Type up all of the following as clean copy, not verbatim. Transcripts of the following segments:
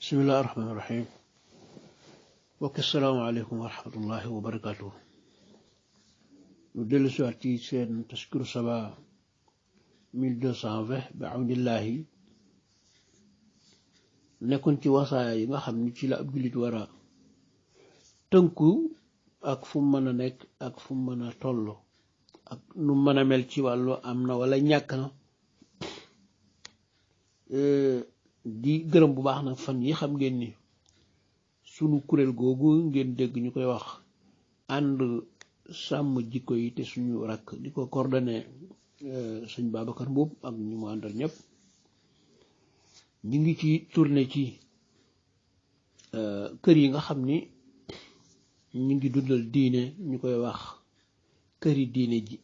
bismillahi rahmaani rahim bokk asalaamaaleykum wa rahmatullahi wa barakaatu. ñu dellu si waat ci seen Tazkiru Saba 1220 bi awnillahi nekkoon ci wasaaya yi nga xam ni ci la ab jullit war a tënku ak fu mu mën a nekk ak fu mu mën a toll ak nu mën a mel ci wàllu am na wala ñàkk na. di gërëm bu baax nag fan yi xam ngeen ni sunu kuréel googu ngeen dégg ñu koy wax ànd sàmm jikko yi te suñu rakk di ko coordonné sëñ Babacar Mbuub ak ñu mu àndal ñëpp ñu ngi ci tourné ci kër yi nga xam ni ñu ngi dundal diine ñu koy wax këri diine ji.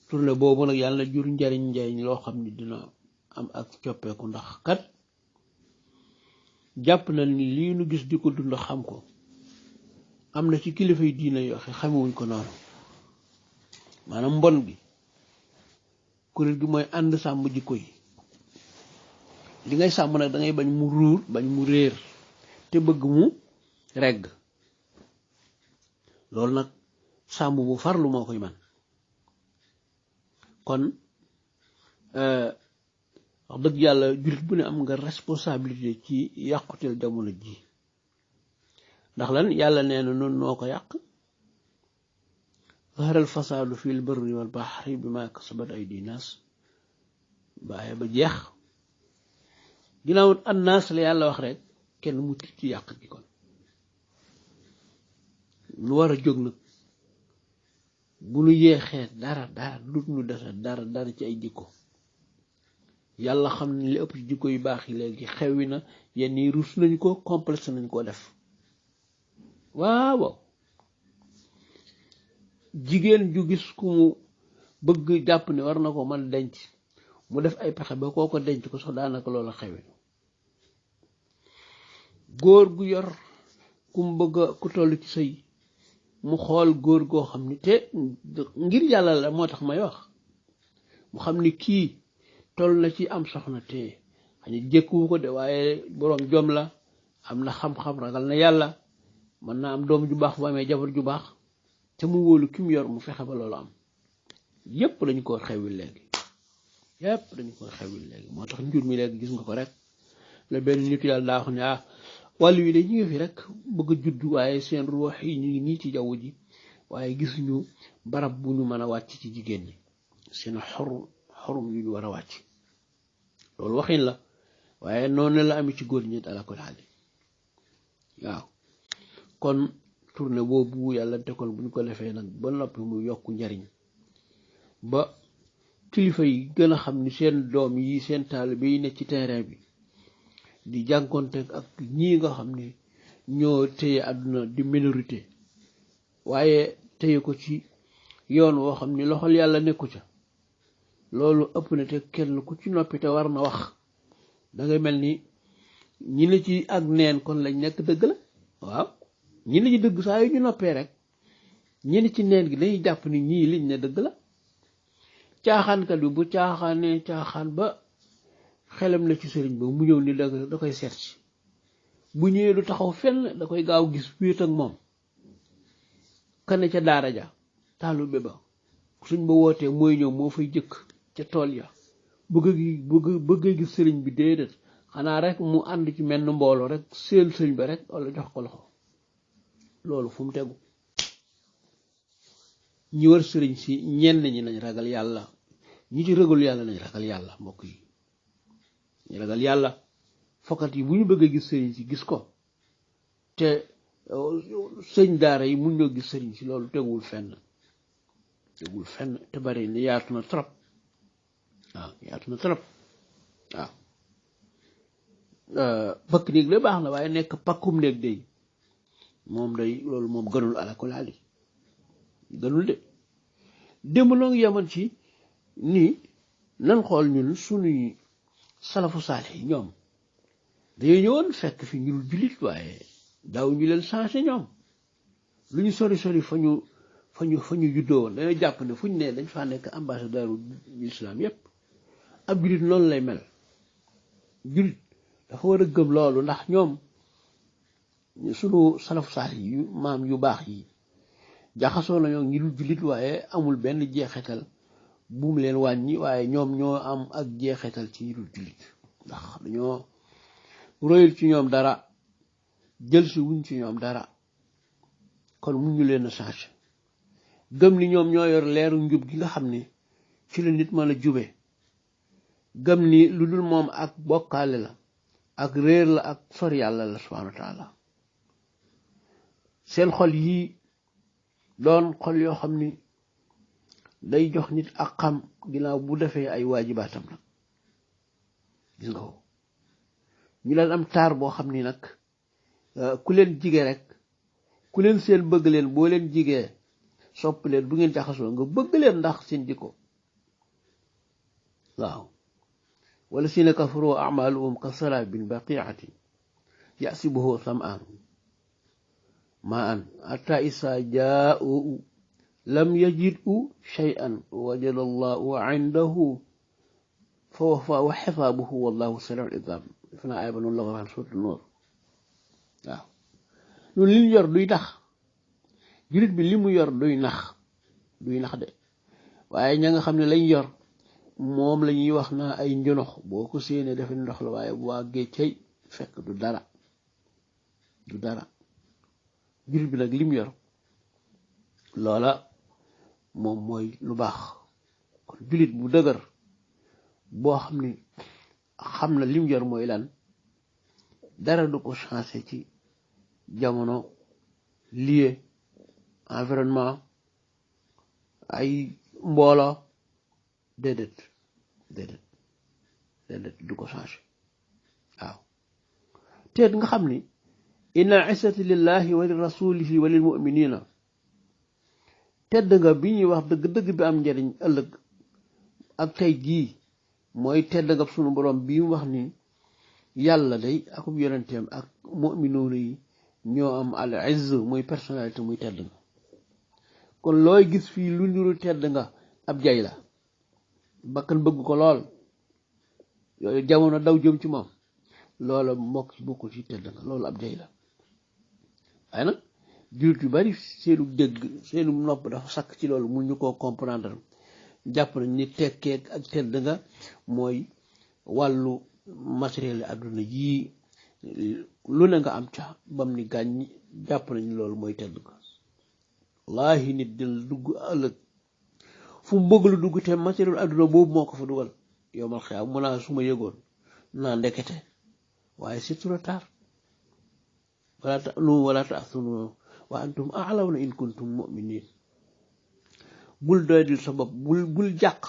tourné boobu nag yàlla na jur njariñ loo xam ni dina am ak coppeeku ndax kat jàpp na ni lii nu gis di ko dund xam ko am na ci kilifa yi diine yoo xam xamewuñ ko noonu maanaam mbon gi kuréel gi mooy ànd sàmm jikko yi. li ngay sàmm nag da ngay bañ mu ruur bañ mu réer te bëgg mu regg loolu nag sàmm bu farlu moo koy man kon wax dëgg yàlla jullit bu ne am nga responsabilité ci yàquteel jamono ji ndax lan yàlla nee na noonu noo ko yàq zaharal fasaadu fil barri wal bahri bima kasabat aydi naas baaye ba jeex ginnaaw annaas la yàlla wax rek kenn mu tit ci yàq gi kon lu war a jóg nag bu nu yeexee dara lut nu desa dara ci ay jikko yàlla xam ne li ëpp ci jikko yu baax yi léegi xewwi na yenn yi rus nañ ko complexe nañ koo def. waaw jigéen ju gis ku mu bëgg jàpp ne war na ko mën denc mu def ay pexe ba koo ko denc ko sax daanaka loola xewwi góor gu yor ku mu bëgg ku toll ci sëy mu xool góor goo xam ni te ngir yàlla la moo tax may wax mu xam ni kii toll na ci am soxna te xëy na jékkuwu ko de waaye boroom jom la am na xam-xam ragal na yàlla mën naa am doom ju baax bu amee jabar ju baax te mu wóolu ki mu yor mu fexe ba loolu am yépp dañu ko xewil léegi moo tax njur mi léegi gis nga ko rek la benn nitu yàlla daa wax ne wàllu wi de ñu ngi fi rek bëgg a judd waaye seen ruux yi ñu ngi nii ci jaww ji waaye gisuñu barab bu ñu mën a wàcc ci jigéen ñi seen xorum yu ñu war a wàcc loolu waxin la waaye noonu la amee ci góor ñi ala ko xaali waaw kon tournée boobu yàlla tekoon bu ñu ko defee nag ba noppi mu yokk njariñ ba kilifa yi gën a xam ni seen doom yi seen taalibe yi ne ci terrain bi di jànkonteeg ak ñii nga xam ni ñoo téye àdduna di minorité waaye téye ko ci yoon woo xam ni loxol yàlla nekku ca loolu ëpp na te kenn ku ci noppi te war na wax dangay mel ni ñi ne ci ak neen kon lañ nekk dëgg la waaw ñi ne ci dëgg saa yu ñu noppee rek ñi ne ci neen gi dañuy jàpp ni ñii liñ ne dëgg la caaxaankat bi bu caaxaanee caaxaan ba xelam na ci sëriñ ba mu ñëw ni da koy seet si bu ñëwee du taxaw fenn da koy gaaw gis wéet ak moom kane ca daara ja taalube ba suñ ba wootee mooy ñëw moo fay jëkk ca tool ya bëgg gis sëriñ bi déedéet xanaa rek mu ànd ci menn mbooloo rek seen sëriñ ba rek wala jox ko loxo loolu fu mu tegu ñi war sëriñ si ñenn ñi nañ ragal yàlla ñi ci ragal yàlla nañ ragal yàlla mbokk yi ñu ragal yàlla fokkat yi bu ñu bëgg a gis sëriñ si gis ko te sëñ daara yi mun ñoo gis sëriñ si loolu teguwul fenn te bari ni yaatu na trop waaw bëkk néeg de baax na waaye nekk pakkum néeg day moom day loolu moom gënul alakulaali gënul de démb noo ngi yemoon ci nii nan xool ñun sunuy salafu saale yi ñoom dañoo ñëwoon fekk fi ñu jullit waaye daaw ñu leen changé ñoom lu ñu sori fa ñu juddoo woon dañoo jàpp ne fu ñu ne dañ faa nekk ambassadeur l'islam yépp ab jullit noonu lay mel jullit dafa war a gëm loolu ndax ñoom sunu salafu saalih yu maam yu baax yi jaxasoo nañoo ñi dul jullit waaye amul benn jeexital buum leen wàññi waaye ñoom ñoo am ak jeexital ci ñi dul jullit ndax dañoo royul ci ñoom dara jël si wuñ ci ñoom dara kon mu ñu leen a changé gëm ni ñoom ñoo yor leeru njub gi nga xam ni ci la nit mën a jube gëm ni lu dul moom ak bokkaale la ak réer la ak sori yàlla la subhanahu wa taala seen xol yi doon xol yoo xam ni day jox nit ak xam ginnaaw bu defee ay waajibaatam nag gis nga ko ñu leen am taar boo xam ni nag ku leen jige rek ku leen seen bëgg leen boo leen jigee sopp leen bu ngeen jaxasoo nga bëgg leen ndax seen jikko waaw wala si ne kafaru amaluhum ka sarabin baqiatin yasibuhu sam'an ma'an hatta isa jaa'u lam yajid'u shay'an wajada allahu indahu fa wafa xisaabuhu wallahu sari'ul hisaab def naa ay ba noonu la ko waxee suuratul Nuur waaw loolu li ñu yor duy nax jullit bi li mu yor duy nax de waaye ña nga xam ne lañ yor moom la ñuy wax naa ay njonox boo ko séenee defe ndox la waaye bu wàggee cay fekk du dara jullit bi nag li mu yor loola moom mooy lu baax kon jullit bu dëgër boo xam ni xam na lim yor mooy lan dara du ko changé ci jamono lié environnement ay mbooloo déedéet du ko changé waaw teet nga xam ni inna isati lillahi wa li rasulihi wa lil muminina tedd nga bi ñuy wax dëgg-dëgg bi am njariñ ëllëg ak tey jii mooy tedd nga sunu borom bi mu wax ni yàlla day akub yonenteem ak mu'minuuna yi ñoo am al izz muy personnalité muy tedd nga kon looy gis fii lu niru tedd nga ab jay la bakkan bëgg ko lool yooyu jamono daw jëm ci moom loola mbokk ci bokkul ci tedd nga loolu ab jay la waaye nag jullit yu bari seenu dégg seenu nopp dafa sakk ci loolu mun ñu koo comprendre jàpp nañ ni tekkee ak tedd nga mooy wàllu matériel àdduna yii lu ne nga am ca bam ni gàññ jàpp nañ loolu mooy tedd nga wallaahi nit dina dugg ëllëg fu mu bëgg lu dugg te matériel àdduna boobu moo ko fa dugal yomal xew mu naa su ma yëgoon naa ndekete waaye c'est trop tard wala ta'nu wala ta'thunu wa antum a'lawna in kuntum mu'minin bul doydil sa bopp bul jàq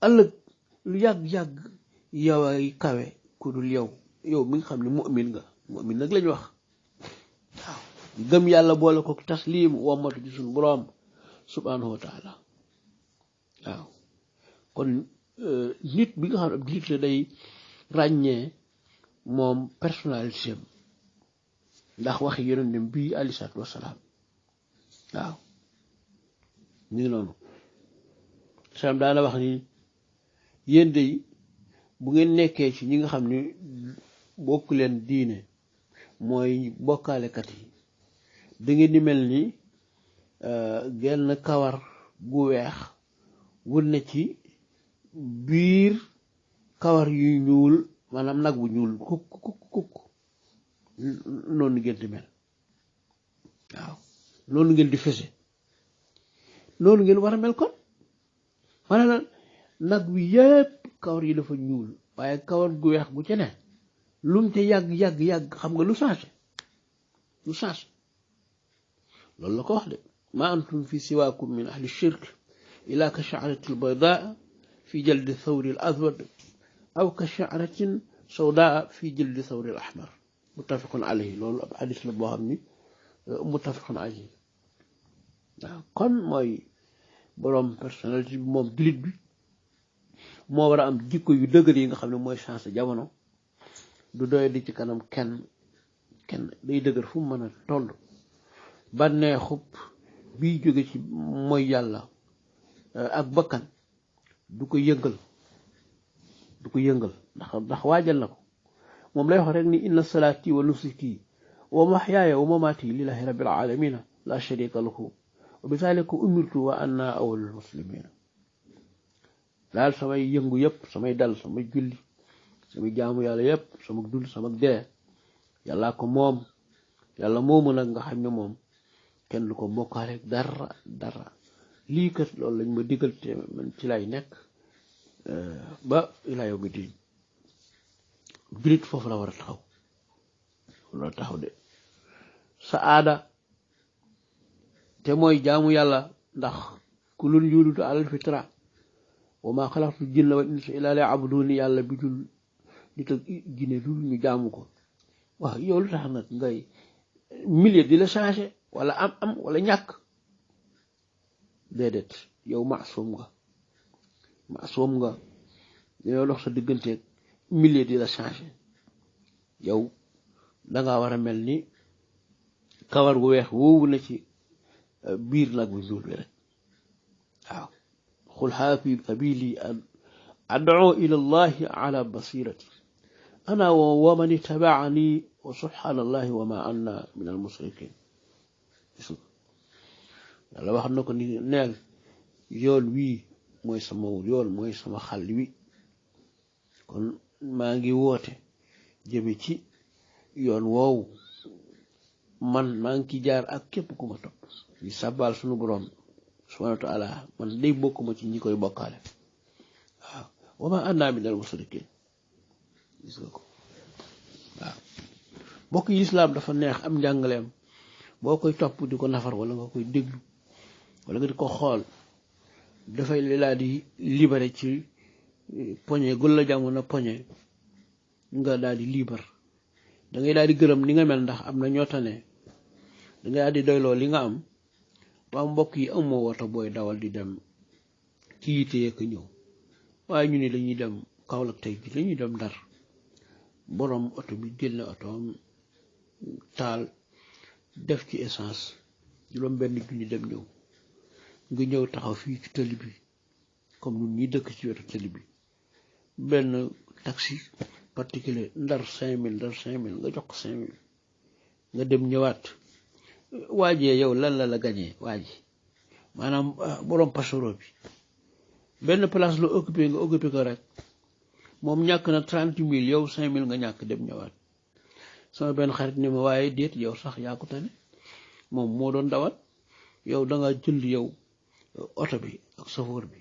ëllëg lu yàgg-yàgg yow ay kawe ku dul yow mi nga xam ne mu'min nag lañ wax waaw gëm yàlla boole ko taslim wommatu ci suñu boroom subhanahu wa taala waaw kon nit bi nga xam ne ab jullit la day ràññee moom personnalité ndax waxi yonentam bii alayhi salaatu wassalaam waaw ñu ngi noonu salaam daana wax ni yéen de bu ngeen nekkee ci ñi nga xam ne bokk leen diine mooy bokkaalekat yi da ngeen di mel ni genn kawar gu weex wër na ci biir kawar yu ñuul maanaam nag bu ñuul kukk noonu ngeen di mel waaw noonu ngeen di fese noonu ngeen war a mel kon maanaam nag wi yépp kawar yi dafa ñuul waaye kawar gu weex gu ci ne lum te yàgg xam nga lu changé loolu la ko wax de ma antum fi siwaakum min ahli shirk ila ka sha'rati albaydaa fi jaldi thawri al aswad aw ka sha'ratin sawdaa fi jaldi thawri al ahmar muttafaqun alayhi loolu ab hadis la boo xam ni muttafaqun alayhi waaw kon mooy boroom personnalité bi moom jullit bi moo war a am jikko yu dëgër yi nga xam ne mooy changé jamono du doy di ci kanam kenn day dëgër fu mu mën a toll bànneexub biy jóge ci mooy yàlla ak bakkan du ko yëngal ndax waajal na ko moom lay wax rek ni inna salaati wa nusuki wa mahyaaya wa mamaati lillahi rabbil alamina la sharika lahu wa bi zalika umirtu wa anna awwalul muslimina daal samay yëngu yëpp samay dal samay julli samay jaamu yàlla yëpp sama dund sama dee yàllaa ko moom yàlla moomu nag nga xam ne moom kenn du ko bokkaale dara lii kat loolu lañ ma digal te man ci lay nekk ba ilaa yawmi diin julit foofu la war a taxaw loolu taxaw de sa aada te mooy jaamu yàlla ndax kulun yuududu alal fitra wa maa xalaqtu jinna wal insa illaa liya'buduuni yàlla bi dul nit ak jinne dul ñu jaamu ko waaw yow lu tax nag ngay milieu di la changé wala am wala ñàkk déedéet yow maasum nga yow dox sa digganteeg milieu di la changé yow danga war a mel ni kawar gu weex woowu na ci biir nag bu ñuul bi rek waaw qul haadhihi sabiili ad'uu ila allahi ala basirati ana wa man ittabaani wa subhanallahi wa ma anna min al musrikin yàlla wax na ko ni neel yoon wii mooy sama yoon mooy sama xàll wi kon maa ngi woote jëme ci yoon woowu man maa ngi ci jaar ak képp ku ma topp di sàbbaal sunu borom subhanahu wa taala man day bokkuma ci ñi koy bokkaale waaw wa ma anna min al musrikin gis nga ko waaw bokk yi lislaam dafa neex am njàngaleem boo koy topp di ko nafar wala nga koy déglu wala nga di ko xool dafay laa di libéré ci poñe gul la jamono poñe nga daal di libre da ngay daal di gërëm ni nga mel ndax am na ñoo tane da ngay daal di doyloo li nga am waa mbokk yi amoo woto booy dawal di dem ci yitee ko ñëw waaye ñu ni dañuy dem Kaolack tey ji dañuy dem Ndar borom oto bi jël na otoom taal def ci essence juróom-benn junni dem ñëw nga ñëw taxaw fii ci tëli bi comme ñun ñi dëkk ci wetu tëli bi benn taxi particulier Ndar 5000 nga jox ko 5000 nga dem ñëwaat waajee yow lan la gañee waaji maanaam borom pasoro bi benn place la occupé nga occupé ko rek moom ñàkk na 30 000 yow 5000 nga ñàkk dem ñëwaat sama benn xarit ni ma waaye déet yow sax yaa ko tane moom moo doon dawal yow da nga jënd yow oto bi ak safoor bi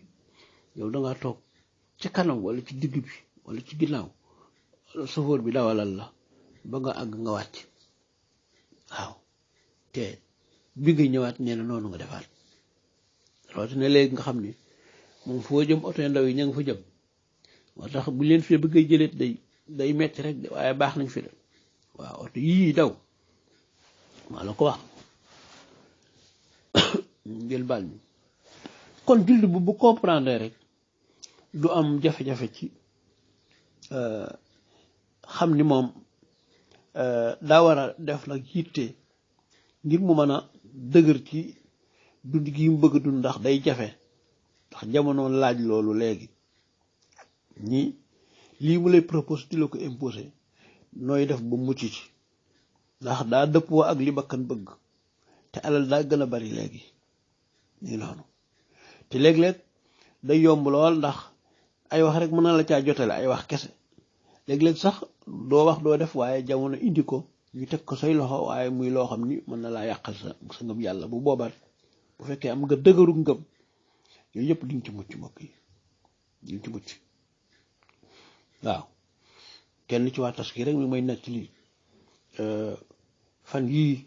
yow da nga toog ci kanam wala ci digg bi wala ci ginnaaw safoor bi dawalal la ba nga àgg nga wàcc waaw te bi nga ñëwaat nee na noonu nga defaat rawatina léegi nga xam ni moom foo jëm oto ndaw yi ña nga fa jëm moo tax bu leen fi bëggee jëleet day metti rek de waaye baax nañ fi de waaw oto yii daw maa la ko wax ngeen baal mi kon jullit bu comprendre rek du am jafe-jafe ci xam ni moom daa war a def nag yitte ngir mu mën a dëgër ci dund gi mu bëgg dund ndax day jafe ndax jamono laaj loolu léegi ñi lii mu lay propose di la ko imposé nooy def ba mucc ci ndax daa dëppoo ak li bakkan bëgg te alal daa gën a bari léegi nii noonu te léeg-léeg day yomb lool ndax ay wax rek mën na la caa jotale ay wax kese léeg-léeg sax doo wax doo def waaye jamono indi ko ñu teg ko say loxo waaye muy loo xam ni mën na laa yàqal sa ngëm yàlla bu boobaat bu fekkee am nga dëgëru ngëm yooyu yëpp di nga ci mucc mbokk yi di nga ci mucc waaw kenn ci waa tas ki rek mi may nekk lii fan yii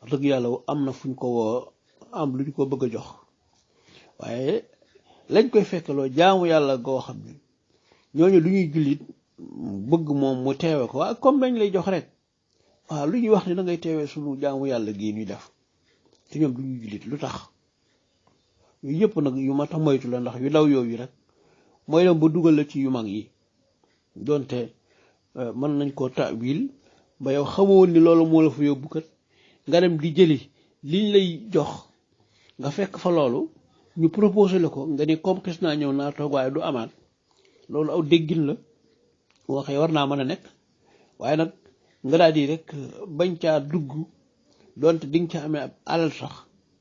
wax dëgg yàlla am na fuñ ko woo am lu ñu ko bëgg a jox waaye lañ koy fekkaloo jaamu yàlla goo xam ne ñooñu lu ñuy jullit bëgg moom mu teewe ko waaye comme dañ lay jox rek waaw lu ñuy wax ni da ngay teewee sunu jaamu yàlla gii ñuy def te ñoom du ñuy jullit lu tax yooyu yëpp nag yu ma tax moytu la ndax yu ndaw yooyu rek mooy dem ba dugal la ci yu mag yi donte mën nañ koo tawil ba yow xamoon ni loolu moo la fa yóbbu kat nga dem di jëli liñ lay jox nga fekk fa loolu ñu proposé la ko nga ni comme kes naa ñëw naa toog waaye du amaat loolu aw déggin la waxee war naa mën a nekk waaye nag nga daal di rek bañ caa dugg donte di nga ca amee ab alal sax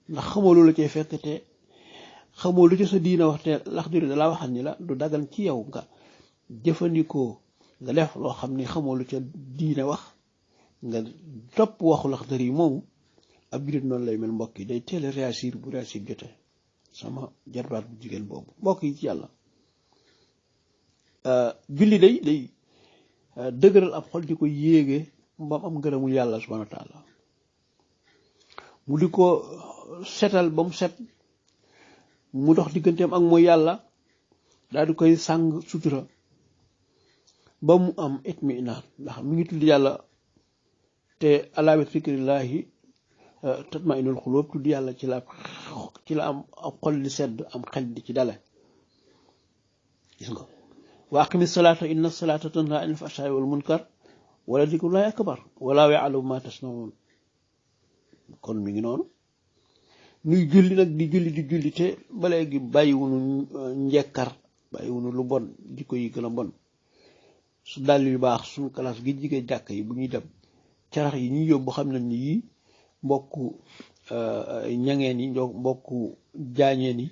ndax xamoo lu la cay fekk te xamoo lu ci sa diina wax te lax duri da laa waxal ni la du dagan ci yow nga jëfandikoo nga def loo xam ni xamoo lu ca diine wax nga topp waxu lax dër yi moomu ab jullit noonu lay mel mbokk yi day teel a réagir bu réagir jotee sama jarbaat bu jigéen boobu mbokk yi ci yàlla julli day dëgëral ab xol di ko yéege ba am ngërëmul yàlla subhanahu wa taala mu di ko setal ba mu set mu dox digganteem ak mooy yàlla daal di koy sàng sutura ba mu am itminaan ndax mi ngi tudd yàlla te alaa bi zikrillahi tatma'innul quluub tudd yàlla ci la am xol di sedd am xel di ci dale gis nga wa aqimi salaata inna salaata tanhaa anil fahshaa'i wal munkar wala dikrullaahi akbar wallaahu ya'lamu maa tasna'uun kon mi ngi noonu ñuy julli nag di julli te ba léegi bàyyiwunu njekkar bàyyiwunu lu bon jikko yi gën a bon su dàll yu baax suñu classe gi jigéen jàkk yi bu ñuy dem carax yi ñuy yóbbu xam nañ ni yii mbokku ñangeen yi mbokku jaañeen yi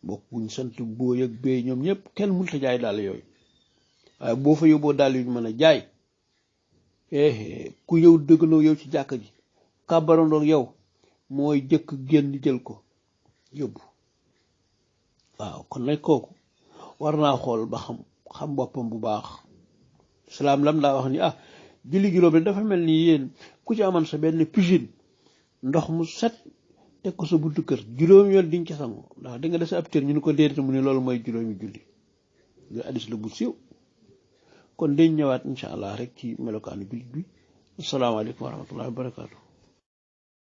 mbokkuñ sant booy ak béy ñoom ñëpp kenn mënut a jaay dàll yooyu waaye boo fa yóbboo dàll yu mën a jaay ku yow dëggaloo yow ci jàkk ji kàbbarandoog yow mooy jëkk génn jël ko yóbbu waaw kon nag kooku war naa xool ba xam boppam bu baax salaam lam daa wax ni julli juróom dafa mel ni yéen ku ci aman sa benn piscine ndox mu set teg ko sa buntu kër juróomi yoon diñ ca sangu ndax di nga des ab tër ñu ni ko déedéet mu ne loolu mooy juróomi julli loolu hadiis la bu siiw kon dañ ñëwaat insha allah rek ci melokaanu jullit bi asalaamaaleykum wa rahmatullahi wa barakaatu